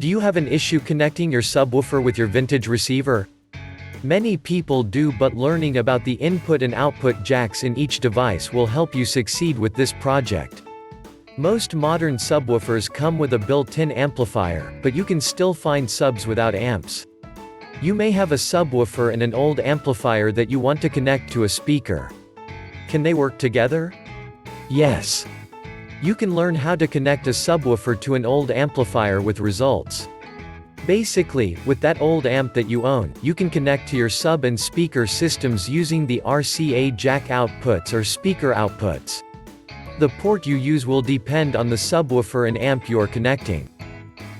Do you have an issue connecting your subwoofer with your vintage receiver? Many people do, but learning about the input and output jacks in each device will help you succeed with this project. Most modern subwoofers come with a built-in amplifier, but you can still find subs without amps. You may have a subwoofer and an old amplifier that you want to connect to a speaker. Can they work together? Yes. You can learn how to connect a subwoofer to an old amplifier with results. Basically, with that old amp that you own, you can connect to your sub and speaker systems using the RCA jack outputs or speaker outputs. The port you use will depend on the subwoofer and amp you are connecting.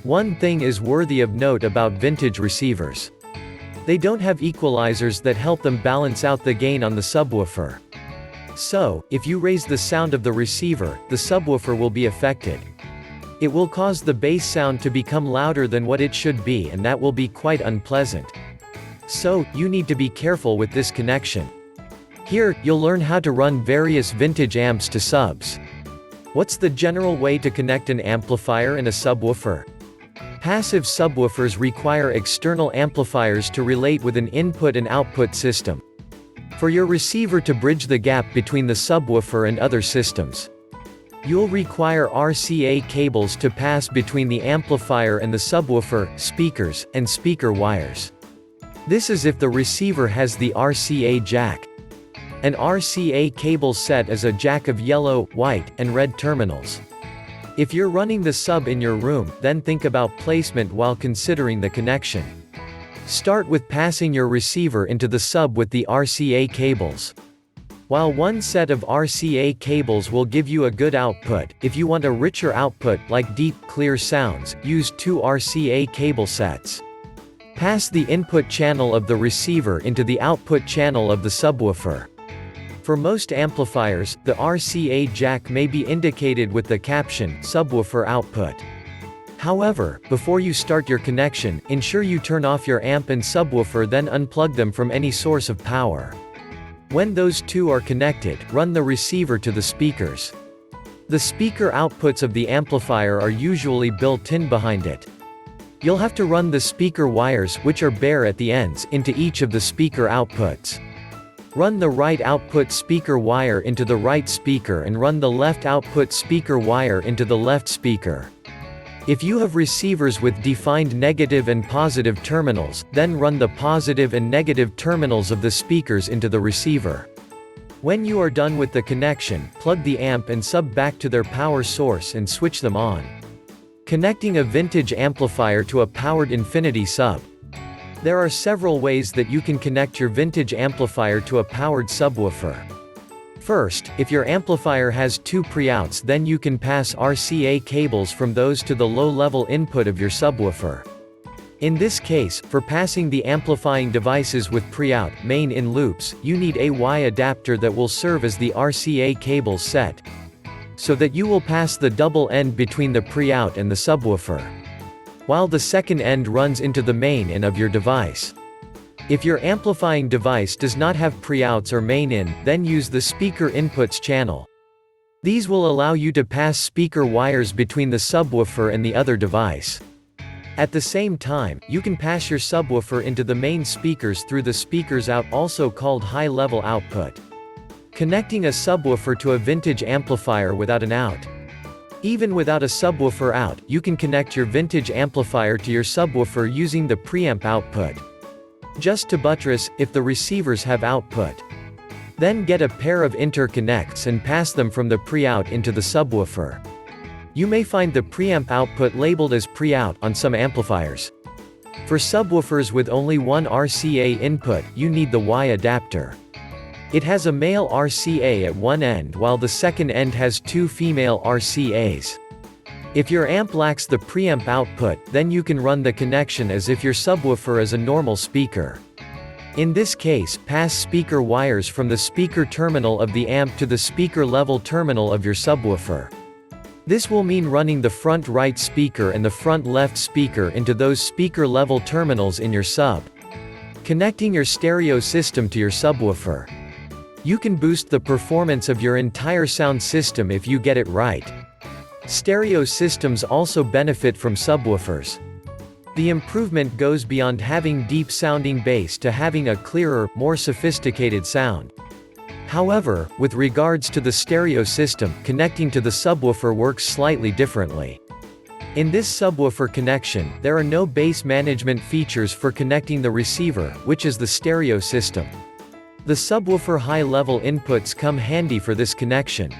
One thing is worthy of note about vintage receivers. They don't have equalizers that help them balance out the gain on the subwoofer. So, if you raise the sound of the receiver, the subwoofer will be affected. It will cause the bass sound to become louder than what it should be, and that will be quite unpleasant. So, you need to be careful with this connection. Here, you'll learn how to run various vintage amps to subs. What's the general way to connect an amplifier and a subwoofer? Passive subwoofers require external amplifiers to relate with an input and output system. For your receiver to bridge the gap between the subwoofer and other systems, you'll require RCA cables to pass between the amplifier and the subwoofer, speakers, and speaker wires. This is if the receiver has the RCA jack. An RCA cable set is a jack of yellow, white, and red terminals. If you're running the sub in your room, then think about placement while considering the connection. Start with passing your receiver into the sub with the RCA cables. While one set of RCA cables will give you a good output, if you want a richer output, like deep, clear sounds, use 2 RCA cable sets. Pass the input channel of the receiver into the output channel of the subwoofer. For most amplifiers, the RCA jack may be indicated with the caption, "Subwoofer output." However, before you start your connection, ensure you turn off your amp and subwoofer, then unplug them from any source of power. When those two are connected, run the receiver to the speakers. The speaker outputs of the amplifier are usually built in behind it. You'll have to run the speaker wires, which are bare at the ends, into each of the speaker outputs. Run the right output speaker wire into the right speaker and run the left output speaker wire into the left speaker. If you have receivers with defined negative and positive terminals, then run the positive and negative terminals of the speakers into the receiver. When you are done with the connection, plug the amp and sub back to their power source and switch them on. Connecting a vintage amplifier to a powered infinity sub. There are several ways that you can connect your vintage amplifier to a powered subwoofer. First, if your amplifier has 2 pre-outs, then you can pass RCA cables from those to the low-level input of your subwoofer. In this case, for passing the amplifying devices with pre-out, main in loops, you need a Y adapter that will serve as the RCA cable set, so that you will pass the double end between the pre-out and the subwoofer, while the second end runs into the main in of your device. If your amplifying device does not have pre-outs or main in, then use the speaker inputs channel. These will allow you to pass speaker wires between the subwoofer and the other device. At the same time, you can pass your subwoofer into the main speakers through the speakers out, also called high-level output. Connecting a subwoofer to a vintage amplifier without an out. Even without a subwoofer out, you can connect your vintage amplifier to your subwoofer using the preamp output. Just to buttress, if the receivers have output. Then get a pair of interconnects and pass them from the pre-out into the subwoofer. You may find the preamp output labeled as pre-out on some amplifiers. For subwoofers with only one RCA input, you need the Y adapter. It has a male RCA at one end while the second end has 2 female RCAs. If your amp lacks the preamp output, then you can run the connection as if your subwoofer is a normal speaker. In this case, pass speaker wires from the speaker terminal of the amp to the speaker level terminal of your subwoofer. This will mean running the front right speaker and the front left speaker into those speaker level terminals in your sub. Connecting your stereo system to your subwoofer. You can boost the performance of your entire sound system if you get it right. Stereo systems also benefit from subwoofers. The improvement goes beyond having deep-sounding bass to having a clearer, more sophisticated sound. However, with regards to the stereo system, connecting to the subwoofer works slightly differently. In this subwoofer connection, there are no bass management features for connecting the receiver, which is the stereo system. The subwoofer high-level inputs come handy for this connection.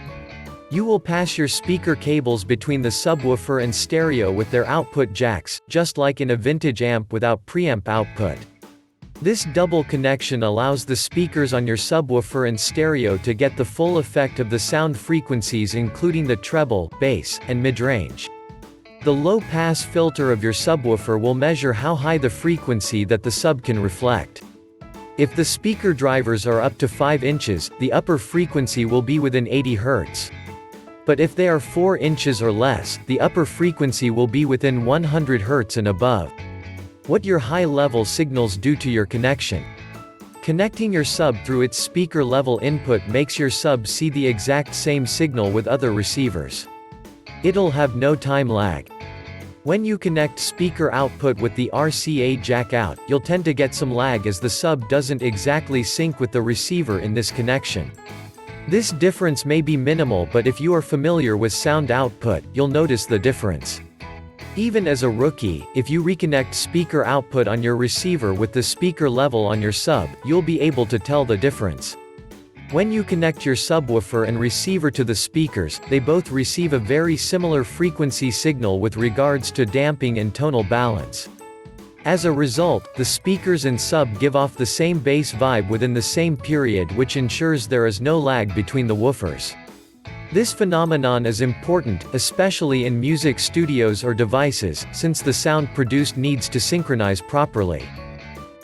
You will pass your speaker cables between the subwoofer and stereo with their output jacks, just like in a vintage amp without preamp output. This double connection allows the speakers on your subwoofer and stereo to get the full effect of the sound frequencies including the treble, bass, and mid-range. The low-pass filter of your subwoofer will measure how high the frequency that the sub can reflect. If the speaker drivers are up to 5 inches, the upper frequency will be within 80 Hz. But if they are 4 inches or less, the upper frequency will be within 100 Hz and above. What your high-level signals do to your connection? Connecting your sub through its speaker-level input makes your sub see the exact same signal with other receivers. It'll have no time lag. When you connect speaker output with the RCA jack out, you'll tend to get some lag as the sub doesn't exactly sync with the receiver in this connection. This difference may be minimal, but if you are familiar with sound output, you'll notice the difference. Even as a rookie, if you reconnect speaker output on your receiver with the speaker level on your sub, you'll be able to tell the difference. When you connect your subwoofer and receiver to the speakers, they both receive a very similar frequency signal with regards to damping and tonal balance. As a result, the speakers and sub give off the same bass vibe within the same period, which ensures there is no lag between the woofers. This phenomenon is important, especially in music studios or devices, since the sound produced needs to synchronize properly.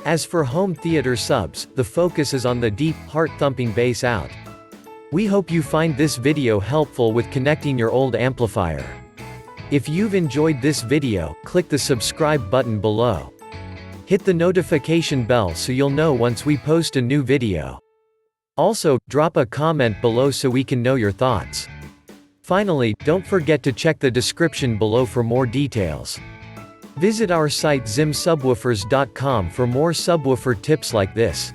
As for home theater subs, the focus is on the deep, heart-thumping bass out. We hope you find this video helpful with connecting your old amplifier. If you've enjoyed this video, click the subscribe button below. Hit the notification bell so you'll know once we post a new video. Also, drop a comment below so we can know your thoughts. Finally, don't forget to check the description below for more details. Visit our site zimsubwoofers.com for more subwoofer tips like this.